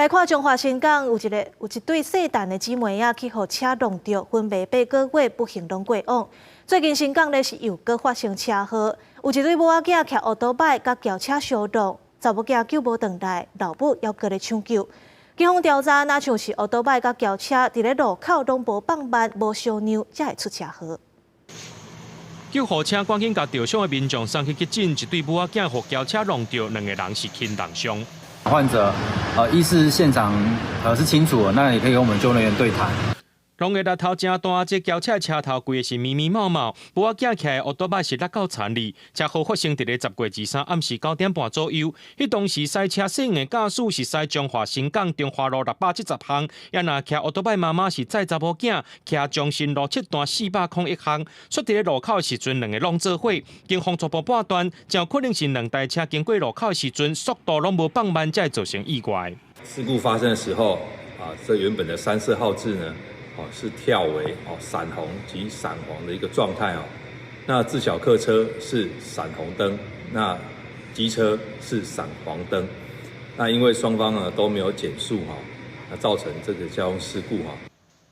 来看中华新港有一对细蛋的姊妹仔去互车撞到，分别8个月不幸拢过往。最近新港咧是又搁发生车祸，有一对母仔囝骑奥多摆甲轿车相撞，查某囝救无回来，老母还搁咧抢救。警方调查，若像是奥多摆甲轿车伫咧路口拢无放慢、无相让，才会出车祸。救护车赶紧甲受伤的民众送去急诊，一对母仔囝互轿车撞到，两个人是轻重伤。患者医师现场是清楚的，那也可以跟我们救护人员对谈。龙个日头真大，这轿车的车头规个是密密茂茂，母仔囝骑的奥多摆是落到残里。车祸发生伫咧10月23暗时9点半左右。迄当时赛车适应的驾驶是赛中华新港中华路670巷，也那骑奥多摆妈妈是载查某囝骑中信路7段401巷。出伫咧路口的时阵，两个拢做伙。警方初步判断，真有可能是两台车经过路口的时阵，速度拢无放慢，才会造成意外。事故发生的时候，这原本的3色号志呢？是跳为闪红及闪黄的一个状态哦。那自小客车是闪红灯，那机车是闪黄灯。那因为双方都没有减速那造成这个交通事故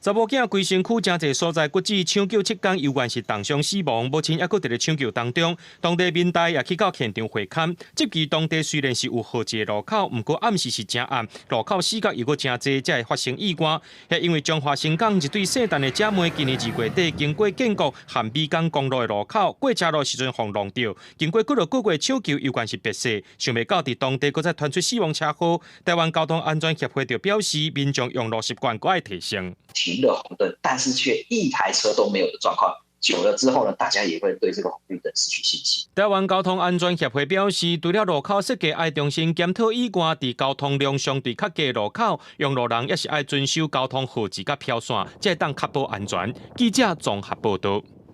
查某囝规身躯真侪所在骨折，抢救7天，犹原是重伤死亡，目前还佫伫咧抢救当中。当地民代也去到现场会勘，这期当地虽然是有好一个路口，不过暗时是真暗，路口死角又佫真侪，才会发生意外。也因为中华新港一对细蛋的姐妹，今年2月底经过建国和美港公路的路口过车路时阵碰撞到，经过几个月抢救，犹原是别死，想袂到伫当地佫再传出死亡车祸。台湾交通安全协会就表示，民众用路习惯佫爱提升。停了红灯，但是却一台车都没有的状况，久了之后呢，大家也会对这个红绿灯失去信心。台湾交通安全协会表示，除了路口设计爱重新检讨以外，伫交通量相对较低的路口，用路人也是爱遵守交通号志甲标线，才当确保安全。记者综合报道。